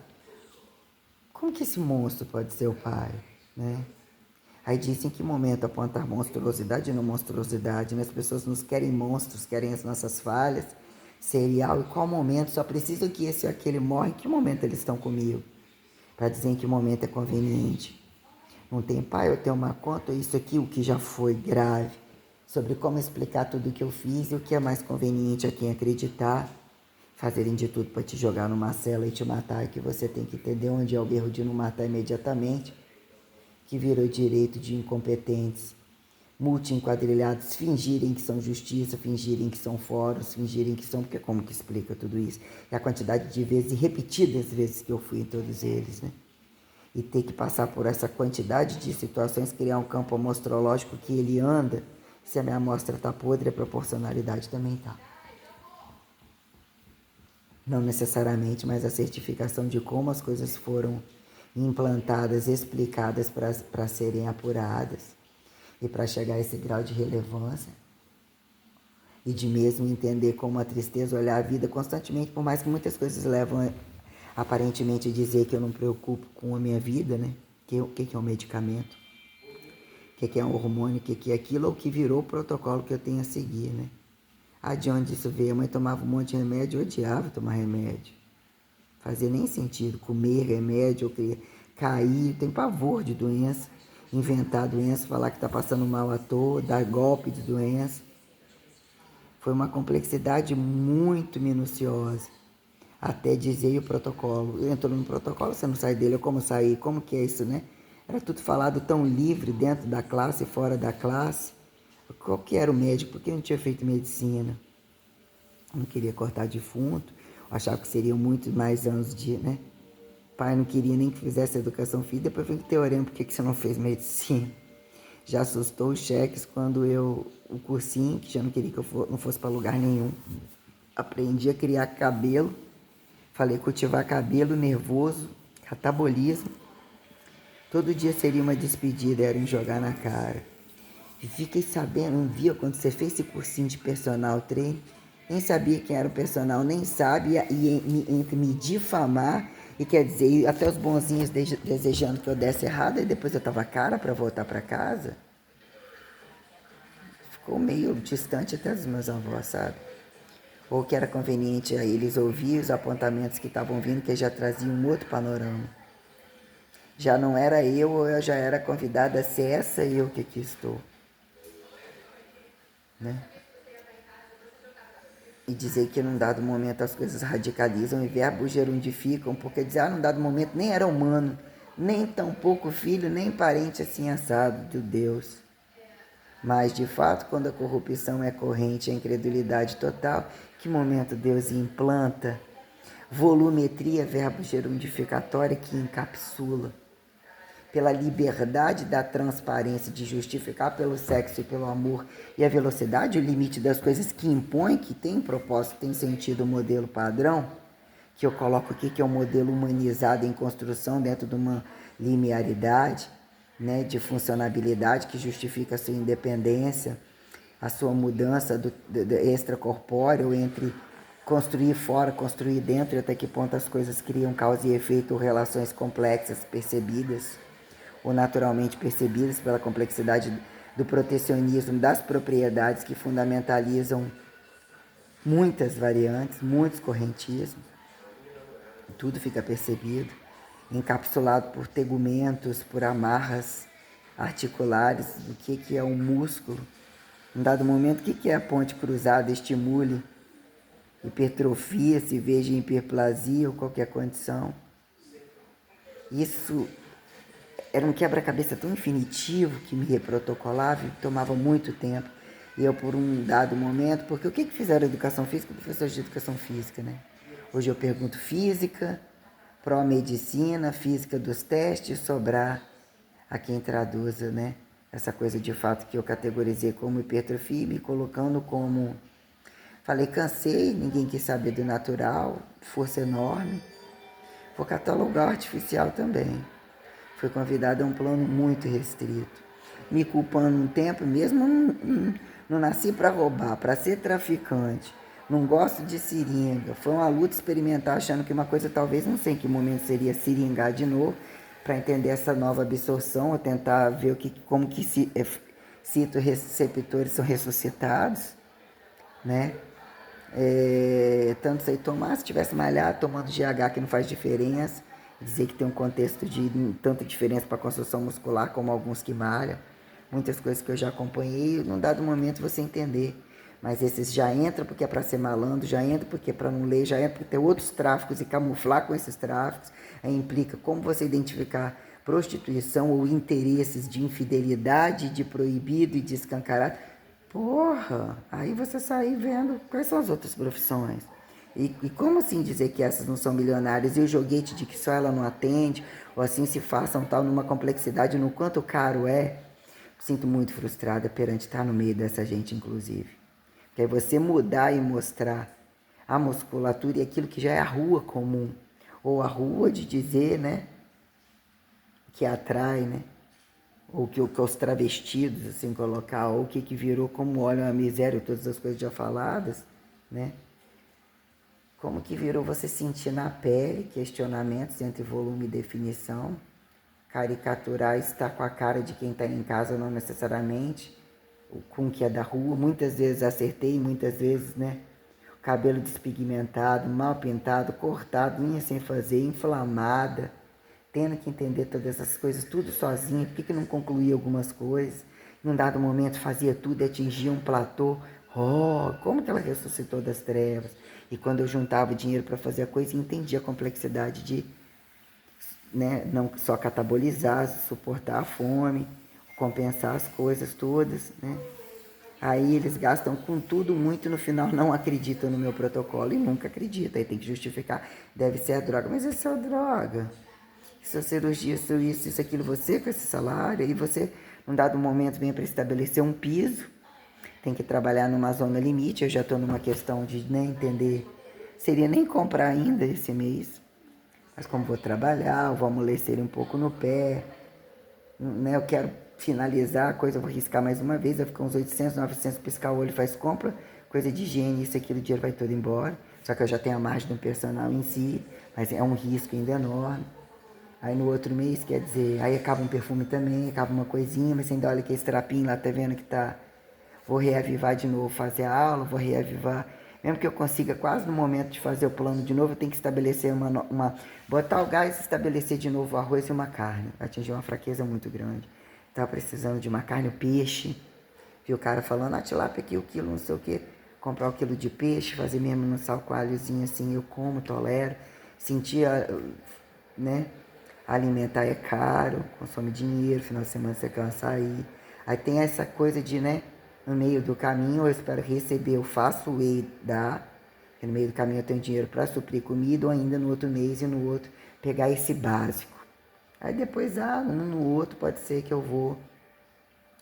S1: Como que esse monstro pode ser o pai, né? Aí disse em que momento apontar monstruosidade e não monstruosidade, né? As pessoas nos querem monstros, querem as nossas falhas, serial, e qual momento, só preciso que esse ou aquele morre, em que momento eles estão comigo? Para dizer em que momento é conveniente. Não tem pai, eu tenho uma conta, isso aqui, o que já foi grave, sobre como explicar tudo o que eu fiz e o que é mais conveniente a quem acreditar, fazerem de tudo para te jogar numa cela e te matar, e que você tem que entender onde é o erro de não matar imediatamente, que virou direito de incompetentes, multi-enquadrilhados, fingirem que são justiça, fingirem que são fóruns, fingirem que são... Porque como que explica tudo isso? É a quantidade de vezes, repetidas vezes que eu fui em todos eles, né? E ter que passar por essa quantidade de situações, criar um campo amostrológico que ele anda, se a minha amostra está podre, a proporcionalidade também está. Não necessariamente, mas a certificação de como as coisas foram implantadas, explicadas para serem apuradas e para chegar a esse grau de relevância e de mesmo entender como a tristeza, olhar a vida constantemente, por mais que muitas coisas levam aparentemente a dizer que eu não me preocupo com a minha vida, né? O que é um medicamento? O que é um hormônio? O que é aquilo? Ou que virou o protocolo que eu tenho a seguir, né? De onde isso veio? A mãe tomava um monte de remédio, eu odiava tomar remédio. Fazia nem sentido comer remédio, ou cair, tem pavor de doença, inventar doença, falar que está passando mal à toa, dar golpe de doença. Foi uma complexidade muito minuciosa, até dizer o protocolo. Entrou no protocolo, você não sai dele, como sair, como que é isso, né? Era tudo falado tão livre dentro da classe e fora da classe. Qual que era o médico? Porque eu não tinha feito medicina. Eu não queria cortar defunto. Eu achava que seriam muitos mais anos de, né? Pai não queria nem que fizesse educação física. Depois veio o teorema, por que você não fez medicina? Já assustou os cheques quando o cursinho, que já não queria que eu não fosse para lugar nenhum. Aprendi a criar cabelo. Falei cultivar cabelo, nervoso, catabolismo. Todo dia seria uma despedida, era um jogar na cara. E fiquei sabendo um dia, quando você fez esse cursinho de personal trainer, nem sabia quem era o personal, nem sabe, e entre me difamar, e quer dizer, até os bonzinhos desejando que eu desse errado, e depois eu tava cara para voltar para casa. Ficou meio distante até dos meus avós, sabe? Ou que era conveniente a eles ouvir os apontamentos que estavam vindo, que já traziam um outro panorama. Já não era eu, ou eu já era convidada a ser essa eu que aqui estou. Né? E dizer que num dado momento as coisas radicalizam e verbos gerundificam, porque dizer, num dado momento nem era humano, nem tampouco filho, nem parente assim assado de Deus. Mas, de fato, quando a corrupção é corrente, a incredulidade total, que momento Deus implanta? Volumetria, verbo gerundificatório que encapsula. Pela liberdade da transparência de justificar pelo sexo e pelo amor e a velocidade, o limite das coisas que impõe, que tem propósito, tem sentido, o modelo padrão, que eu coloco aqui, que é um modelo humanizado em construção dentro de uma linearidade, né, de funcionabilidade que justifica a sua independência, a sua mudança do extracorpóreo entre construir fora, construir dentro, e até que ponto as coisas criam causa e efeito ou relações complexas percebidas ou naturalmente percebidas pela complexidade do protecionismo das propriedades que fundamentalizam muitas variantes, muitos correntismos. Tudo fica percebido, encapsulado por tegumentos, por amarras articulares, o que é um músculo. Em dado momento, o que é a ponte cruzada? Estimule, hipertrofia, se veja em hiperplasia ou qualquer condição. Isso era um quebra-cabeça tão infinitivo que me reprotocolava e tomava muito tempo. E eu, por um dado momento, porque o que fizeram a educação física? Professores de educação física, né? Hoje eu pergunto física, pró-medicina, física dos testes, sobrar a quem traduza, né? Essa coisa de fato que eu categorizei como hipertrofia, me colocando como... Falei, cansei, ninguém quis saber do natural, força enorme. Vou catalogar o artificial também. Fui convidada a um plano muito restrito. Me culpando um tempo, mesmo não nasci para roubar, para ser traficante. Não gosto de seringa. Foi uma luta experimentar, achando que uma coisa talvez, não sei em que momento seria seringar de novo, para entender essa nova absorção, ou tentar ver como que citoreceptores são ressuscitados, né? Tanto sei tomar, se tivesse malhado, tomando GH que não faz diferença, dizer que tem um contexto de tanta diferença para a construção muscular como alguns que malham, muitas coisas que eu já acompanhei, num dado momento você entender, mas esses já entram porque é para ser malandro, já entra porque é para não ler, já entra porque tem outros tráficos e camuflar com esses tráficos, aí implica como você identificar prostituição ou interesses de infidelidade, de proibido e de escancarado. Porra, aí você sai vendo quais são as outras profissões. E como assim dizer que essas não são milionárias? E o joguete de que só ela não atende, ou assim se façam tal numa complexidade, no quanto caro é. Sinto muito frustrada perante estar no meio dessa gente, inclusive. Que é você mudar e mostrar a musculatura e aquilo que já é a rua comum. Ou a rua de dizer, né, que atrai, né? Ou que os travestidos, assim, colocar, ou o que virou, como olham a miséria, todas as coisas já faladas, né? Como que virou você sentir na pele questionamentos entre volume e definição, caricaturar, estar com a cara de quem está em casa, não necessariamente, com o que é da rua, muitas vezes acertei, muitas vezes, né? Cabelo despigmentado, mal pintado, cortado, unha sem fazer, inflamada, tendo que entender todas essas coisas, tudo sozinha, por que não concluía algumas coisas? Num dado momento fazia tudo, atingia um platô. Oh, como que ela ressuscitou das trevas? E quando eu juntava dinheiro para fazer a coisa, entendia a complexidade de né, não só catabolizar, suportar a fome, compensar as coisas todas, né? Aí eles gastam com tudo muito, no final não acreditam no meu protocolo e nunca acreditam. Aí tem que justificar, deve ser a droga. Mas isso é droga. Isso é cirurgia, isso, aquilo, você com esse salário. Aí você, num dado momento, vem para estabelecer um piso. Tem que trabalhar numa zona limite. Eu já estou numa questão de nem entender. Seria nem comprar ainda esse mês. Mas como vou trabalhar, vou amolecer um pouco no pé, né? Eu quero finalizar a coisa, eu vou riscar mais uma vez, vai ficar uns 800, 900, piscar o olho, faz compra, coisa de higiene, isso aqui, o dinheiro vai todo embora. Só que eu já tenho a margem do personal em si, mas é um risco ainda enorme. Aí no outro mês, quer dizer, aí acaba um perfume também, acaba uma coisinha, mas você ainda olha que esse trapinho lá, tá vendo que tá... Vou reavivar de novo, fazer a aula, vou reavivar. Mesmo que eu consiga quase no momento de fazer o plano de novo, eu tenho que estabelecer botar o gás e estabelecer de novo o arroz e uma carne. Atingir uma fraqueza muito grande. Tava precisando de uma carne, o peixe. Vi o cara falando, a tilápia aqui, o quilo, não sei o que. Comprar o quilo de peixe, fazer mesmo no sal coalhozinho assim, eu como, tolero. Sentir, né? Alimentar é caro, consome dinheiro, final de semana você cansa aí. Aí tem essa coisa de, né? No meio do caminho eu espero receber, eu faço e dar. No meio do caminho eu tenho dinheiro para suprir comida, ou ainda no outro mês e no outro pegar esse básico. Aí depois, no outro pode ser que eu vou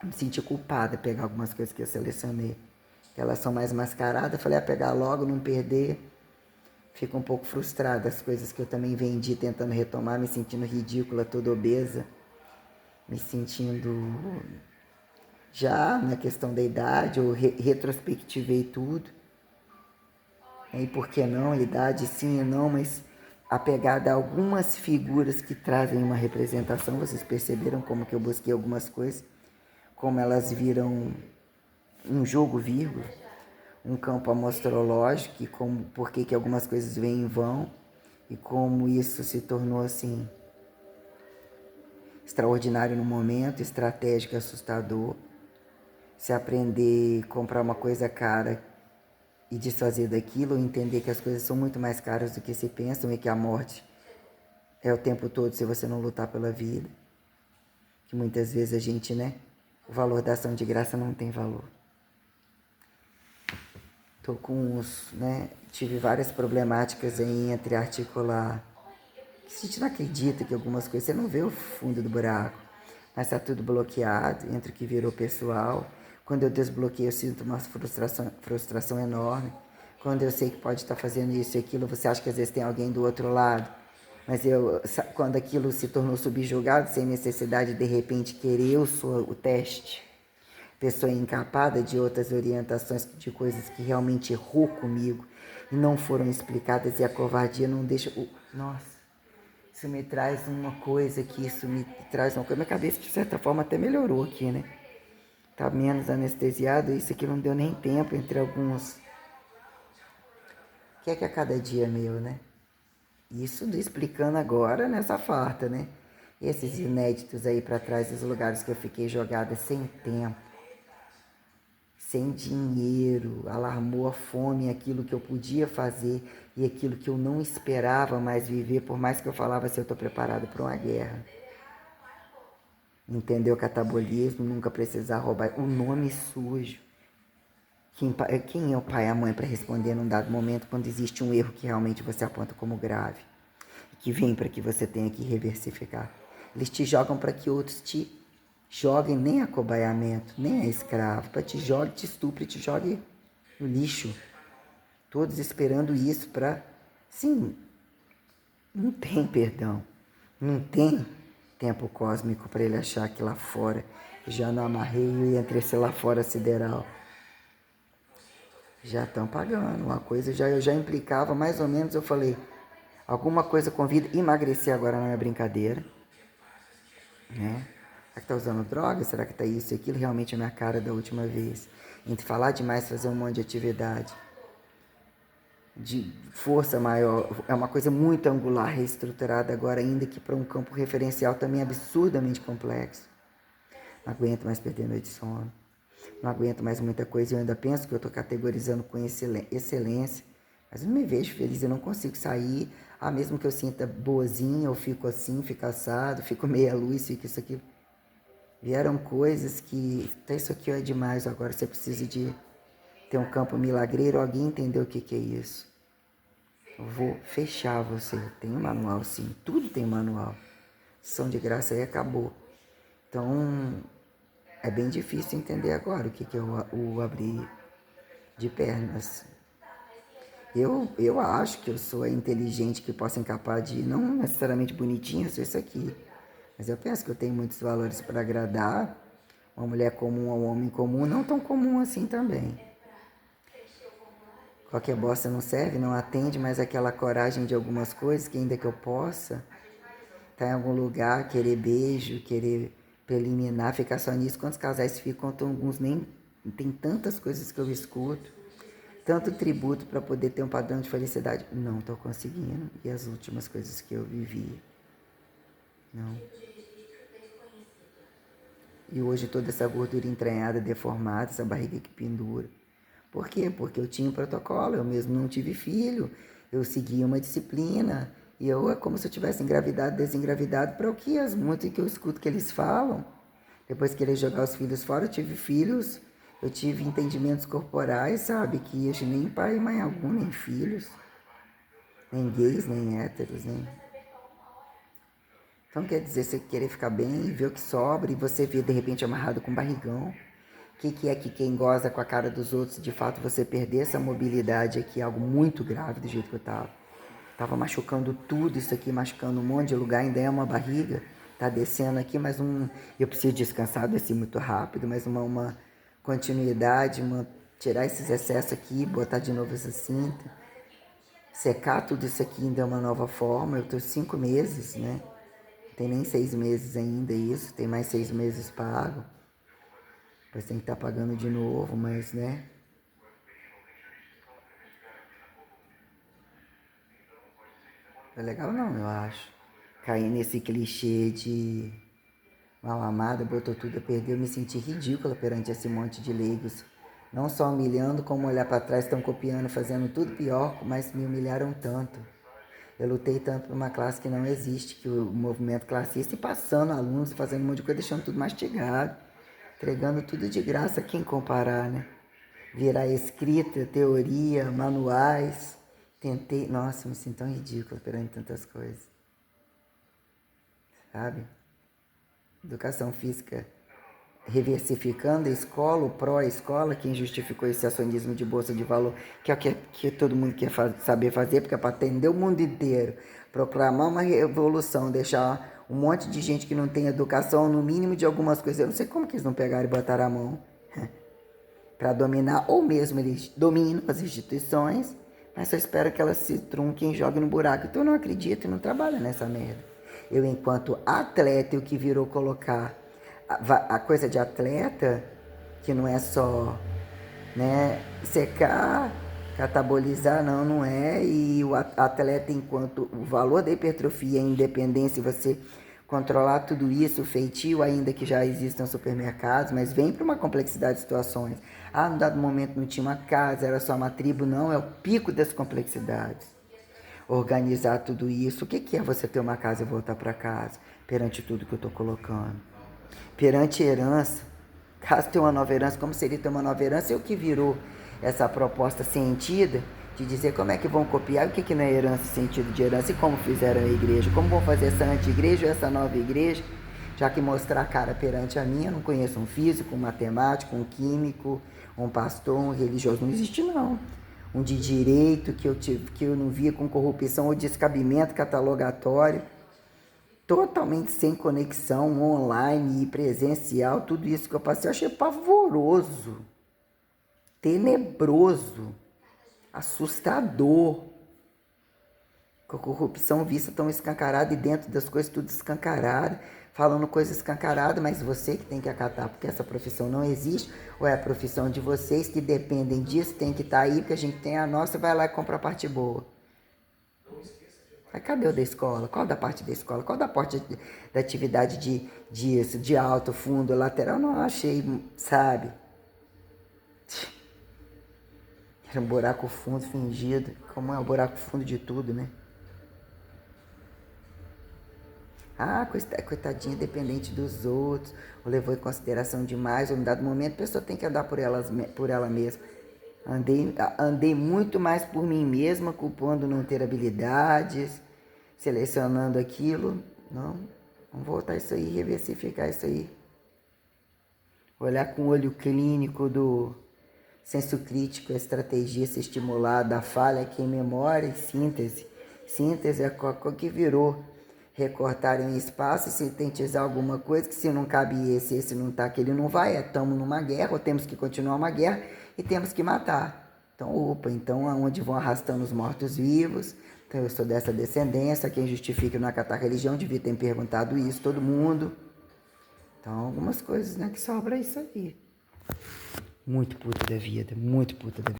S1: me sentir culpada, pegar algumas coisas que eu selecionei. Que elas são mais mascaradas, falei, pegar logo, não perder. Fico um pouco frustrada, as coisas que eu também vendi tentando retomar, me sentindo ridícula, toda obesa. Me sentindo já na questão da idade, eu retrospectivei tudo. E por que não? Idade sim e não, mas apegada a algumas figuras que trazem uma representação, vocês perceberam como que eu busquei algumas coisas, como elas viram um jogo vírgula, um campo amostrológico, e como, por que algumas coisas vêm em vão, e como isso se tornou assim extraordinário no momento, estratégico, assustador. Se aprender a comprar uma coisa cara e desfazer daquilo, ou entender que as coisas são muito mais caras do que se pensam e que a morte é o tempo todo se você não lutar pela vida. Que muitas vezes a gente, né? O valor da ação de graça não tem valor. Tô com uns, né? Tive várias problemáticas aí entre articular. A gente não acredita que algumas coisas, você não vê o fundo do buraco, mas tá tudo bloqueado entre o que virou pessoal. Quando eu desbloqueio, eu sinto uma frustração enorme. Quando eu sei que pode estar fazendo isso e aquilo, você acha que às vezes tem alguém do outro lado. Mas quando aquilo se tornou subjugado, sem necessidade de repente querer, eu sou o teste. Pessoa encapada de outras orientações, de coisas que realmente errou comigo e não foram explicadas, e a covardia não deixa... Nossa, isso me traz uma coisa aqui, isso me traz uma coisa... Minha cabeça, de certa forma, até melhorou aqui, né? Tá menos anestesiado, isso aqui não deu nem tempo entre alguns... O que é que a cada dia é meu, né? Isso explicando agora nessa farta, né? Esses inéditos aí para trás dos lugares que eu fiquei jogada sem tempo, sem dinheiro, alarmou a fome, aquilo que eu podia fazer e aquilo que eu não esperava mais viver, por mais que eu falava assim, eu estou preparado para uma guerra. Entendeu? Catabolismo, nunca precisar roubar, o nome sujo. Quem é o pai e a mãe para responder num dado momento quando existe um erro que realmente você aponta como grave? Que vem para que você tenha que reversificar. Eles te jogam para que outros te joguem, nem acobaiamento, nem a escravo, para te jogue, te estupre, te jogue no lixo. Todos esperando isso para... Sim, não tem perdão. Não tem tempo cósmico para ele achar que lá fora já não amarrei e entre esse lá fora sideral. Já estão pagando. Uma coisa eu já implicava, mais ou menos, eu falei, alguma coisa com vida, emagrecer agora não é brincadeira. Né? Será que tá usando droga? Será que tá isso e aquilo? Realmente é a minha cara da última vez. Entre falar demais, fazer um monte de atividade de força maior, é uma coisa muito angular, reestruturada agora, ainda que para um campo referencial também absurdamente complexo. Não aguento mais perder noite de sono. Não aguento mais muita coisa. Eu ainda penso que eu estou categorizando com excelência, mas eu não me vejo feliz. Eu não consigo sair Ah, mesmo que eu sinta boazinha, eu fico assim, fico assado, fico meia luz, fico isso aqui. Vieram coisas que, até isso aqui é demais, agora você precisa de ter um campo milagreiro, alguém entendeu o que que é isso. Eu vou fechar você, tem um manual sim, tudo tem manual. São de graça aí acabou. Então, é bem difícil entender agora o que que é o abrir de pernas. Eu acho que eu sou inteligente, que posso encapar de, não necessariamente bonitinha, sou isso aqui. Mas eu penso que eu tenho muitos valores para agradar uma mulher comum a um homem comum, não tão comum assim também. Qualquer bosta não serve, não atende, mas aquela coragem de algumas coisas que ainda que eu possa, estar em algum lugar, querer beijo, querer preliminar, ficar só nisso. Quantos casais ficam, alguns nem tem tantas coisas que eu escuto, tanto tributo para poder ter um padrão de felicidade. Não estou conseguindo. E as últimas coisas que eu vivi, não. E hoje toda essa gordura entranhada, deformada, essa barriga que pendura. Por quê? Porque eu tinha um protocolo, eu mesmo não tive filho, eu seguia uma disciplina. E eu é como se eu tivesse engravidado, desengravidado, para o que muito que eu escuto que eles falam. Depois que eles jogar os filhos fora, eu tive filhos, eu tive entendimentos corporais, sabe? Que eu nem pai, mãe algum, nem filhos, nem gays, nem héteros, nem... Então quer dizer, você querer ficar bem, ver o que sobra, e você ver de repente amarrado com barrigão. O que é que quem goza com a cara dos outros, de fato você perder essa mobilidade aqui, algo muito grave do jeito que eu tava. Tava machucando tudo isso aqui, machucando um monte de lugar, ainda é uma barriga. Tá descendo aqui, mas eu preciso descansar, desci muito rápido, mas uma continuidade, tirar esses excessos aqui, botar de novo essa cinta. Secar tudo isso aqui ainda é uma nova forma. Eu tô 5 meses, né? Não tem nem 6 meses ainda isso, tem mais 6 meses pago. Depois tem que estar pagando de novo, mas né? Não é legal não, eu acho. Cair nesse clichê de mal amada, botou tudo a perder, eu me senti ridícula perante esse monte de leigos. Não só humilhando, como olhar para trás, estão copiando, fazendo tudo pior, mas me humilharam tanto. Eu lutei tanto por uma classe que não existe, que o movimento classista, e passando alunos, fazendo um monte de coisa, deixando tudo mastigado, entregando tudo de graça, quem comparar, né? Virar escrita, teoria, manuais. Tentei, nossa, me sinto tão ridícula perante tantas coisas, sabe? Educação física reversificando a escola, o pró-escola, quem justificou esse acionismo de bolsa de valor, que é o que todo mundo quer saber fazer, porque é para atender o mundo inteiro, proclamar uma revolução, deixar um monte de gente que não tem educação, no mínimo de algumas coisas, eu não sei como que eles não pegaram e botaram a mão para dominar, ou mesmo eles dominam as instituições, mas só espero que elas se trunquem e joguem no buraco. Então eu não acredito e não trabalho nessa merda. Eu, enquanto atleta, o que virou colocar a coisa de atleta, que não é só, né, secar, catabolizar, não, não é. E o atleta, enquanto o valor da hipertrofia, a independência, você controlar tudo isso, o feitio, ainda que já existam supermercados, mas vem para uma complexidade de situações. Ah, num dado momento não tinha uma casa, era só uma tribo, não, é o pico das complexidades. Organizar tudo isso, o que é você ter uma casa e voltar para casa, perante tudo que eu estou colocando? Perante herança, caso tenha uma nova herança, como seria ter uma nova herança, e o que virou essa proposta sentida de dizer como é que vão copiar, o que não é herança, sentido de herança, e como fizeram a igreja, como vão fazer essa anti-igreja ou essa nova igreja, já que mostrar a cara perante a minha, eu não conheço um físico, um matemático, um químico, um pastor, um religioso, não existe não. Um de direito que eu não via com corrupção ou descabimento catalogatório, totalmente sem conexão online e presencial, tudo isso que eu passei, eu achei pavoroso, tenebroso, assustador. Com a corrupção vista tão escancarada e dentro das coisas tudo escancarado, falando coisas escancaradas, mas você que tem que acatar, porque essa profissão não existe, ou é a profissão de vocês que dependem disso, tem que estar aí, porque a gente tem a nossa, vai lá e compra a parte boa. Mas cadê o da escola? Qual da parte da escola? Qual da parte da atividade de alto, fundo, lateral? Não achei, sabe? Era um buraco fundo fingido. Como é o buraco fundo de tudo, né? Ah, coitadinha, dependente dos outros, ou levou em consideração demais, ou em dado momento a pessoa tem que andar por ela mesma. Andei muito mais por mim mesma, culpando não ter habilidades, selecionando aquilo. Não, vamos voltar isso aí, reversificar isso aí. Olhar com o olho clínico do senso crítico, a estratégia se estimular da falha aqui em memória e síntese. Síntese é o que virou. Recortar em espaço e sintetizar alguma coisa que se não cabe esse não tá, que ele não vai, estamos numa guerra, ou temos que continuar uma guerra e temos que matar. Então, então aonde vão arrastando os mortos-vivos. Então eu sou dessa descendência, quem justifica não acatar a religião, devia ter perguntado isso, todo mundo. Então algumas coisas, né, que sobra isso aí. Muito puta da vida, muito puta da vida.